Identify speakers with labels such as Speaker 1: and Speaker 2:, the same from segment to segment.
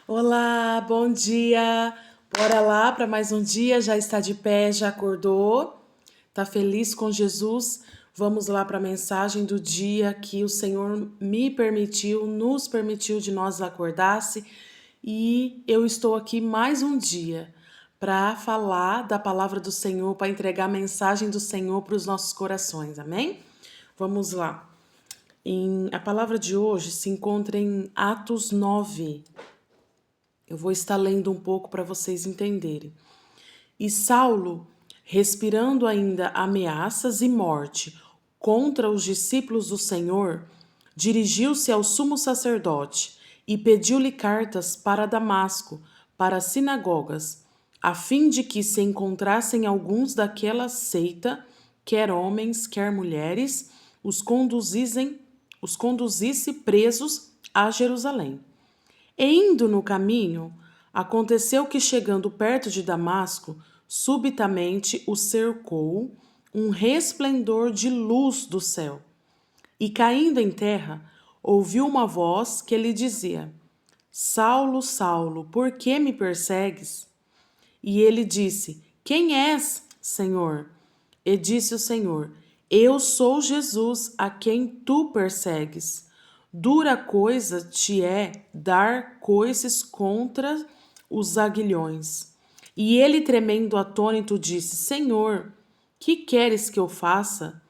Speaker 1: Olá, bom dia. Bora lá para mais um dia. Já está de pé, já acordou? Tá feliz com Jesus? Vamos lá para a mensagem do dia que o Senhor me permitiu, nos permitiu de nós acordasse. E eu estou aqui mais um dia para falar da palavra do Senhor, para entregar a mensagem do Senhor para os nossos corações. Amém? Vamos lá. A palavra de hoje se encontra em Atos 9. Eu vou estar lendo um pouco para vocês entenderem. E Saulo, respirando ainda ameaças e morte contra os discípulos do Senhor, dirigiu-se ao sumo sacerdote e pediu-lhe cartas para Damasco, para as sinagogas, a fim de que se encontrassem alguns daquela seita, quer homens, quer mulheres, os conduzisse presos a Jerusalém. E indo no caminho, aconteceu que, chegando perto de Damasco, subitamente o cercou um resplendor de luz do céu. E caindo em terra, ouviu uma voz que lhe dizia: Saulo, Saulo, por que me persegues? E ele disse: Quem és, Senhor? E disse o Senhor: Eu sou Jesus, a quem tu persegues. Dura coisa te é dar coices contra os aguilhões. E ele, tremendo atônito, disse: Senhor, que queres que eu faça?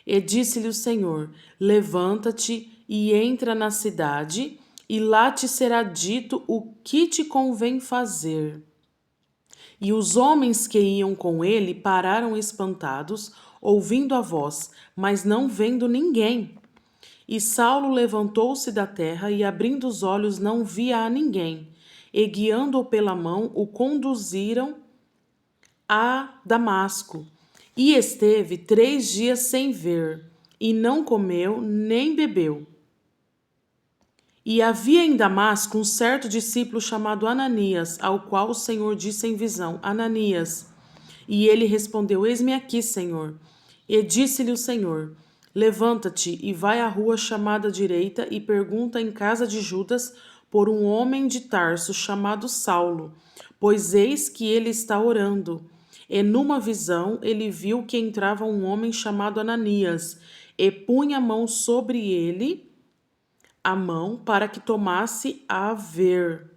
Speaker 1: E disse-lhe o Senhor: Levanta-te e entra na cidade, e lá te será dito o que te convém fazer. E os homens que iam com ele pararam espantados, ouvindo a voz, mas não vendo ninguém. E Saulo levantou-se da terra e, abrindo os olhos, não via a ninguém. E, guiando-o pela mão, o conduziram a Damasco. E esteve 3 dias sem ver, e não comeu nem bebeu. E havia em Damasco um certo discípulo chamado Ananias, ao qual o Senhor disse em visão: Ananias. E ele respondeu: Eis-me aqui, Senhor. E disse-lhe o Senhor: Levanta-te e vai à rua chamada direita e pergunta em casa de Judas por um homem de Tarso chamado Saulo, pois eis que ele está orando. E numa visão ele viu que entrava um homem chamado Ananias, e punha a mão sobre ele, a mão para que tomasse a ver.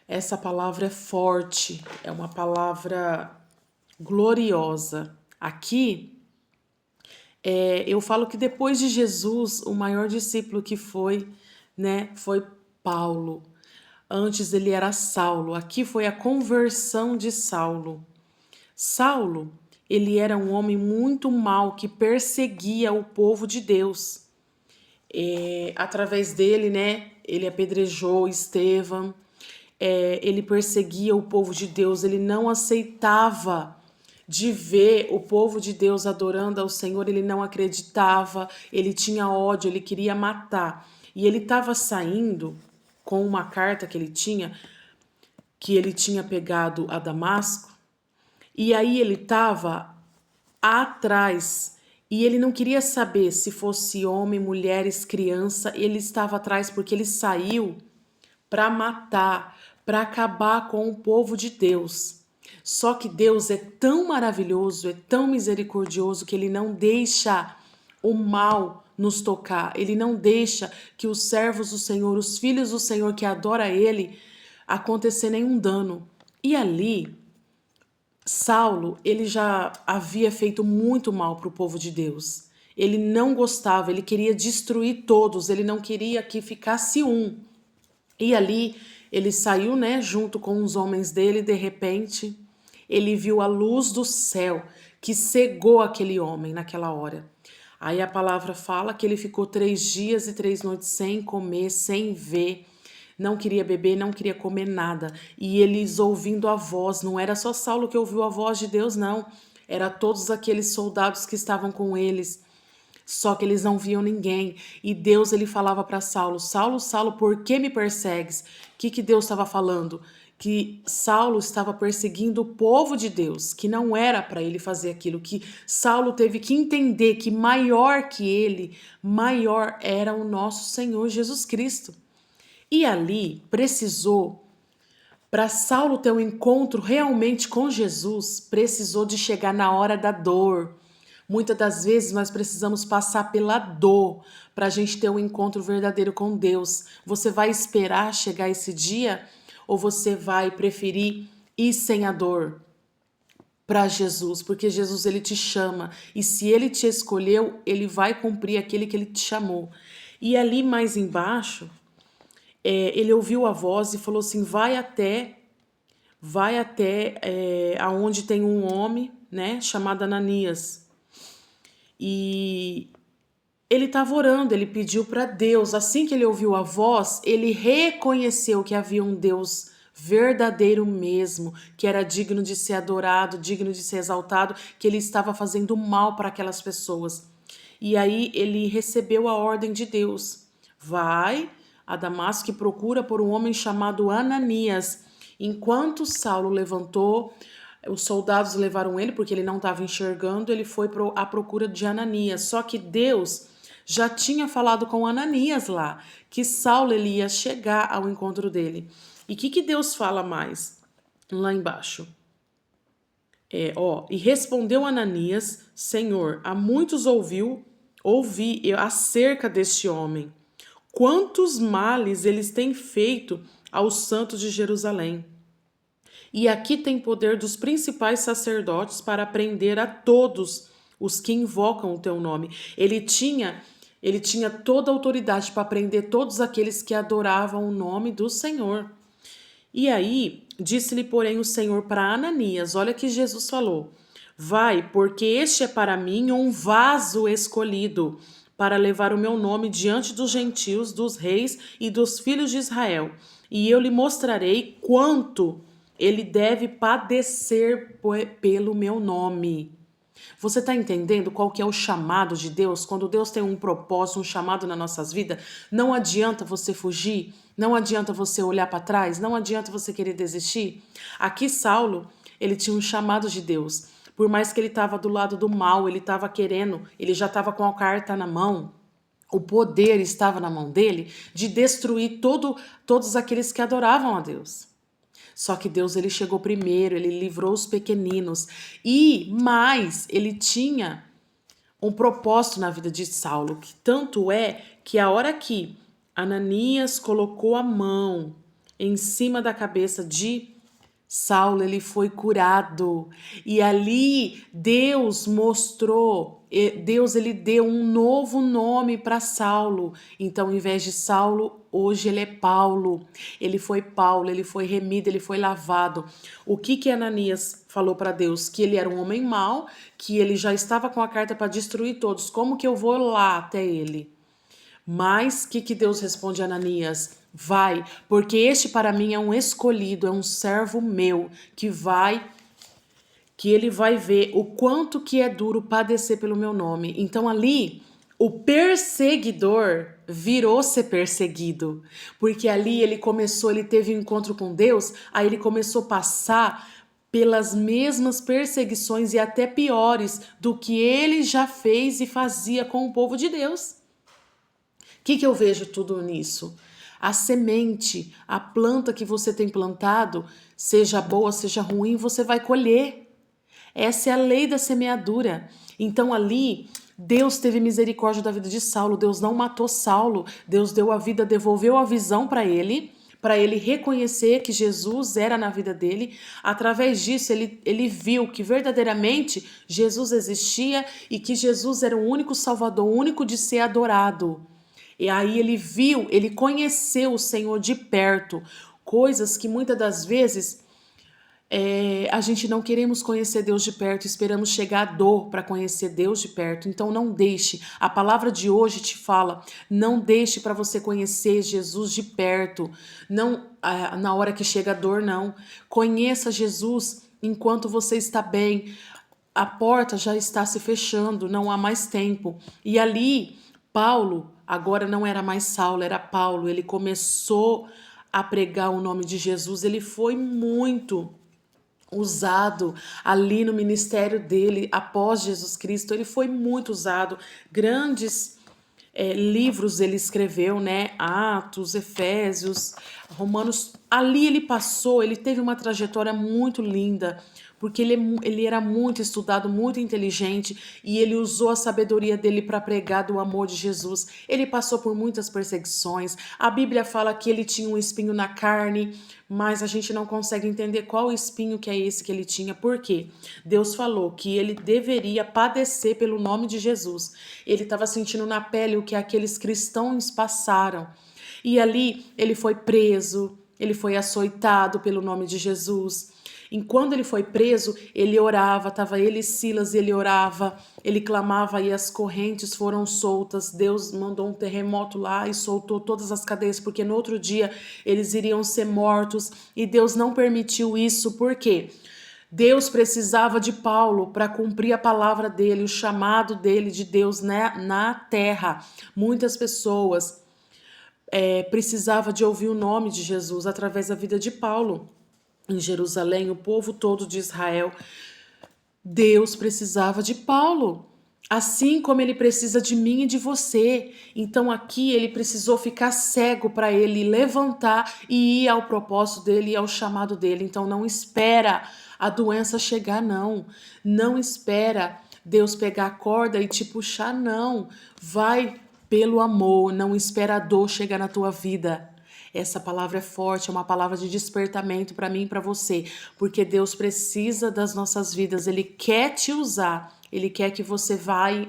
Speaker 1: Essa palavra é forte, é uma palavra gloriosa. Aqui, eu falo que depois de Jesus, o maior discípulo que foi, foi Paulo. Antes ele era Saulo. Aqui foi a conversão de Saulo. Saulo, ele era um homem muito mau que perseguia o povo de Deus. Através dele, ele apedrejou Estevão, ele perseguia o povo de Deus, ele não aceitava de ver o povo de Deus adorando ao Senhor, ele não acreditava, ele tinha ódio, ele queria matar. E ele estava saindo com uma carta que ele tinha pegado a Damasco, e aí ele estava atrás e ele não queria saber se fosse homem, mulheres, criança, ele estava atrás porque ele saiu para matar, para acabar com o povo de Deus. Só que Deus é tão maravilhoso, é tão misericordioso que ele não deixa o mal nos tocar, ele não deixa que os servos do Senhor, os filhos do Senhor que adoram ele, acontecer nenhum dano. E ali, Saulo, ele já havia feito muito mal para o povo de Deus. Ele não gostava, ele queria destruir todos, ele não queria que ficasse um. E ali ele saiu, junto com os homens dele, de repente, ele viu a luz do céu que cegou aquele homem naquela hora. Aí a palavra fala que ele ficou 3 dias e 3 noites sem comer, sem ver, não queria beber, não queria comer nada. E eles ouvindo a voz, não era só Saulo que ouviu a voz de Deus, não. Era todos aqueles soldados que estavam com eles. Só que eles não viam ninguém. E Deus, ele falava para Saulo: Saulo, Saulo, por que me persegues? O que Deus estava falando? Que Saulo estava perseguindo o povo de Deus, que não era para ele fazer aquilo, que Saulo teve que entender que maior que ele, maior era o nosso Senhor Jesus Cristo. E ali precisou, para Saulo ter um encontro realmente com Jesus, precisou de chegar na hora da dor. Muitas das vezes nós precisamos passar pela dor para a gente ter um encontro verdadeiro com Deus. Você vai esperar chegar esse dia ou você vai preferir ir sem a dor para Jesus? Porque Jesus ele te chama e se ele te escolheu, ele vai cumprir aquele que ele te chamou. E ali mais embaixo, ele ouviu a voz e falou assim: vai até aonde tem um homem, né, chamado Ananias. E ele estava orando, ele pediu para Deus. Assim que ele ouviu a voz, ele reconheceu que havia um Deus verdadeiro mesmo, que era digno de ser adorado, digno de ser exaltado, que ele estava fazendo mal para aquelas pessoas. E aí ele recebeu a ordem de Deus: vai a Damasco e procura por um homem chamado Ananias. Enquanto Saulo levantou, os soldados levaram ele, porque ele não estava enxergando, ele foi à procura de Ananias. Só que Deus já tinha falado com Ananias lá, que Saulo ele ia chegar ao encontro dele. E o que Deus fala mais? Lá embaixo. E respondeu Ananias: Senhor, há muitos ouvi acerca deste homem. Quantos males eles têm feito aos santos de Jerusalém. E aqui tem poder dos principais sacerdotes para prender a todos os que invocam o teu nome. Ele tinha toda a autoridade para prender todos aqueles que adoravam o nome do Senhor. E aí, disse-lhe, porém, o Senhor para Ananias: olha que Jesus falou: vai, porque este é para mim um vaso escolhido, para levar o meu nome diante dos gentios, dos reis e dos filhos de Israel. E eu lhe mostrarei quanto ele deve padecer pelo meu nome. Você está entendendo qual que é o chamado de Deus? Quando Deus tem um propósito, um chamado nas nossas vidas, não adianta você fugir, não adianta você olhar para trás, não adianta você querer desistir. Aqui Saulo, ele tinha um chamado de Deus. Por mais que ele estava do lado do mal, ele estava querendo, ele já estava com a carta na mão, o poder estava na mão dele de destruir todos aqueles que adoravam a Deus. Só que Deus ele chegou primeiro, ele livrou os pequeninos e mais, ele tinha um propósito na vida de Saulo, que tanto é que a hora que Ananias colocou a mão em cima da cabeça de Saulo, ele foi curado. E ali Deus mostrou, Deus ele deu um novo nome para Saulo. Então, ao invés de Saulo, hoje ele é Paulo. Ele foi Paulo, ele foi remido, ele foi lavado. O que Ananias falou para Deus? Que ele era um homem mau, que ele já estava com a carta para destruir todos. Como que eu vou lá até ele? Mas o que Deus responde a Ananias? Vai, porque este para mim é um escolhido, é um servo meu, que ele vai ver o quanto que é duro padecer pelo meu nome. Então ali, o perseguidor virou ser perseguido, porque ali ele teve um encontro com Deus, aí ele começou a passar pelas mesmas perseguições e até piores do que ele já fez e fazia com o povo de Deus. O que eu vejo tudo nisso? A semente, a planta que você tem plantado, seja boa, seja ruim, você vai colher. Essa é a lei da semeadura. Então ali, Deus teve misericórdia da vida de Saulo. Deus não matou Saulo. Deus deu a vida, devolveu a visão para ele reconhecer que Jesus era na vida dele. Através disso, ele viu que verdadeiramente Jesus existia e que Jesus era o único Salvador, o único de ser adorado. E aí ele conheceu o Senhor de perto, coisas que muitas das vezes a gente não queremos conhecer Deus de perto, esperamos chegar à dor para conhecer Deus de perto. Então não deixe, a palavra de hoje te fala, não deixe para você conhecer Jesus de perto, não na hora que chega a dor, não. Conheça Jesus enquanto você está bem, a porta já está se fechando, não há mais tempo. E ali, Paulo, agora não era mais Saulo, era Paulo, ele começou a pregar o nome de Jesus, ele foi muito usado ali no ministério dele após Jesus Cristo, ele foi muito usado, grandes livros ele escreveu, né? Atos, Efésios, Romanos. Ali ele teve uma trajetória muito linda, porque ele era muito estudado, muito inteligente, e ele usou a sabedoria dele para pregar do amor de Jesus. Ele passou por muitas perseguições. A Bíblia fala que ele tinha um espinho na carne, mas a gente não consegue entender qual espinho que é esse que ele tinha. Por quê? Deus falou que ele deveria padecer pelo nome de Jesus. Ele estava sentindo na pele o que aqueles cristãos passaram. E ali ele foi preso, ele foi açoitado pelo nome de Jesus. E quando ele foi preso, ele orava, estava ele e Silas, ele orava, ele clamava e as correntes foram soltas. Deus mandou um terremoto lá e soltou todas as cadeias, porque no outro dia eles iriam ser mortos, e Deus não permitiu isso. Por quê? Deus precisava de Paulo para cumprir a palavra dele, o chamado dele de Deus, né, na terra. Muitas pessoas precisavam de ouvir o nome de Jesus através da vida de Paulo. Em Jerusalém, o povo todo de Israel, Deus precisava de Paulo, assim como ele precisa de mim e de você. Então aqui ele precisou ficar cego para ele levantar e ir ao propósito dele e ao chamado dele. Então não espera a doença chegar, não. Não espera Deus pegar a corda e te puxar, não. Vai pelo amor, não espera a dor chegar na tua vida. Essa palavra é forte, é uma palavra de despertamento para mim e para você, porque Deus precisa das nossas vidas, Ele quer te usar, Ele quer que você vai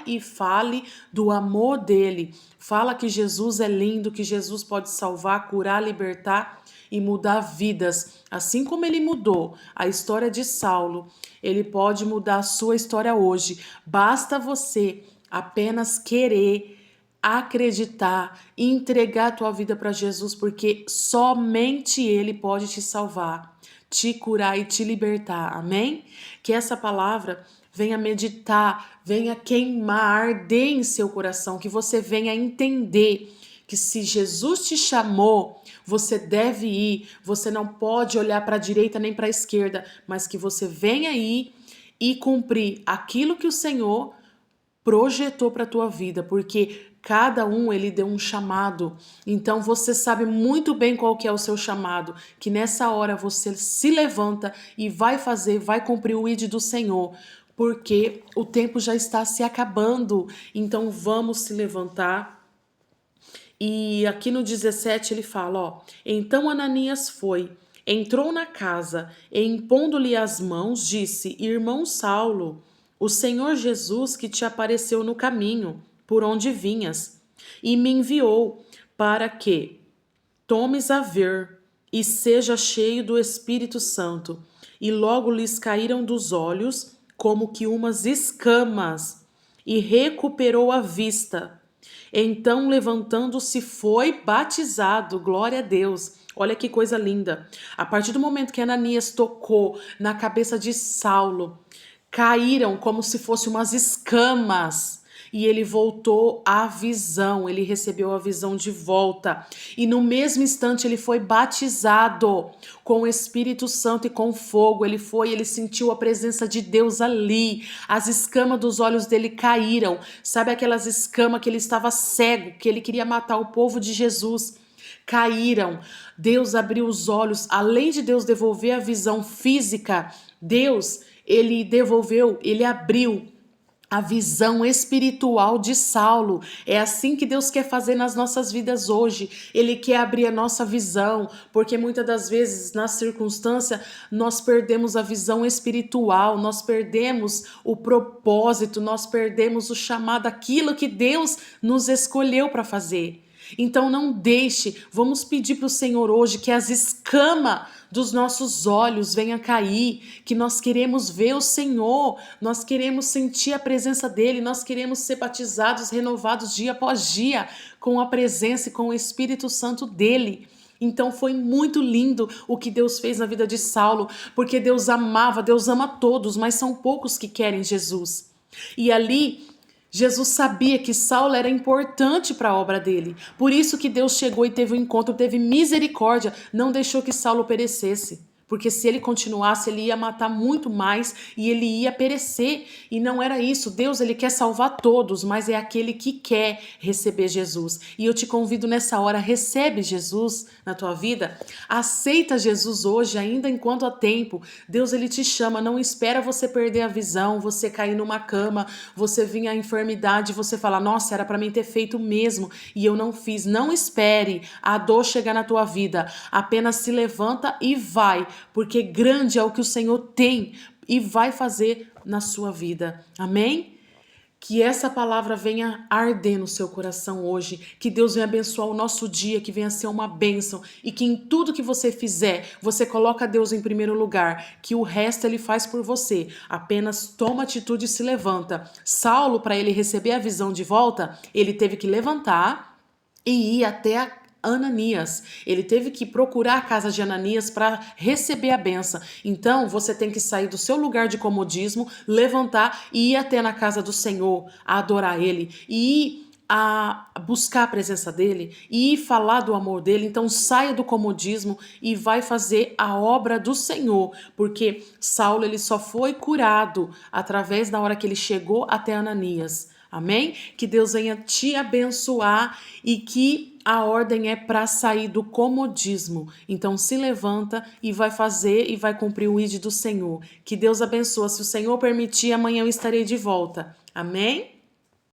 Speaker 1: e fale do amor dEle. Fala que Jesus é lindo, que Jesus pode salvar, curar, libertar e mudar vidas. Assim como Ele mudou a história de Saulo, Ele pode mudar a sua história hoje. Basta você apenas querer, acreditar e entregar a tua vida para Jesus, porque somente Ele pode te salvar, te curar e te libertar. Amém? Que essa palavra venha meditar, venha queimar, arder em seu coração, que você venha entender que se Jesus te chamou, você deve ir, você não pode olhar para a direita nem para a esquerda, mas que você venha ir e cumprir aquilo que o Senhor projetou para a tua vida, porque cada um ele deu um chamado. Então você sabe muito bem qual que é o seu chamado, que nessa hora você se levanta e vai fazer, vai cumprir o ID do Senhor, porque o tempo já está se acabando. Então vamos se levantar. E aqui no 17 ele fala, ó: então Ananias foi, entrou na casa e impondo-lhe as mãos, disse: irmão Saulo, o Senhor Jesus que te apareceu no caminho, por onde vinhas, e me enviou para que tomes a ver e seja cheio do Espírito Santo. E logo lhes caíram dos olhos como que umas escamas, e recuperou a vista. Então, levantando-se, foi batizado. Glória a Deus. Olha que coisa linda. A partir do momento que Ananias tocou na cabeça de Saulo, caíram como se fossem umas escamas. E ele voltou à visão, ele recebeu a visão de volta. E no mesmo instante ele foi batizado com o Espírito Santo e com fogo. Ele sentiu a presença de Deus ali. As escamas dos olhos dele caíram. Sabe aquelas escamas que ele estava cego, que ele queria matar o povo de Jesus? Caíram. Deus abriu os olhos. Além de Deus devolver a visão física, Deus, ele devolveu, ele abriu a visão espiritual de Saulo. É assim que Deus quer fazer nas nossas vidas hoje. Ele quer abrir a nossa visão, porque muitas das vezes, na circunstância, nós perdemos a visão espiritual, nós perdemos o propósito, nós perdemos o chamado, aquilo que Deus nos escolheu para fazer. Então não deixe, vamos pedir para o Senhor hoje que as escamas dos nossos olhos venham cair, que nós queremos ver o Senhor, nós queremos sentir a presença dEle, nós queremos ser batizados, renovados dia após dia com a presença e com o Espírito Santo dEle. Então foi muito lindo o que Deus fez na vida de Saulo, porque Deus amava, Deus ama todos, mas são poucos que querem Jesus. E ali Jesus sabia que Saulo era importante para a obra dele. Por isso que Deus chegou e teve um encontro, teve misericórdia, não deixou que Saulo perecesse. porque se ele continuasse, ele ia matar muito mais e ele ia perecer. E não era isso. Deus, ele quer salvar todos, mas é aquele que quer receber Jesus. E eu te convido nessa hora, recebe Jesus na tua vida, aceita Jesus hoje, ainda enquanto há tempo. Deus, ele te chama, não espera você perder a visão, você cair numa cama, você vir à enfermidade, você falar, nossa, era para mim ter feito mesmo e eu não fiz. Não espere a dor chegar na tua vida, apenas se levanta e vai, porque grande é o que o Senhor tem e vai fazer na sua vida. Amém? Que essa palavra venha arder no seu coração hoje, que Deus venha abençoar o nosso dia, que venha ser uma bênção e que em tudo que você fizer, você coloca Deus em primeiro lugar, que o resto ele faz por você. Apenas toma atitude e se levanta. Saulo, para ele receber a visão de volta, ele teve que levantar e ir até Ananias. Ele teve que procurar a casa de Ananias para receber a benção. Então, você tem que sair do seu lugar de comodismo, levantar e ir até na casa do Senhor, a adorar Ele e ir a buscar a presença dele e falar do amor dele. Então saia do comodismo e vai fazer a obra do Senhor, porque Saulo ele só foi curado através da hora que ele chegou até Ananias. Amém? Que Deus venha te abençoar e que a ordem é para sair do comodismo. Então se levanta e vai fazer e vai cumprir o ID do Senhor. Que Deus abençoe. Se o Senhor permitir, amanhã eu estarei de volta. Amém?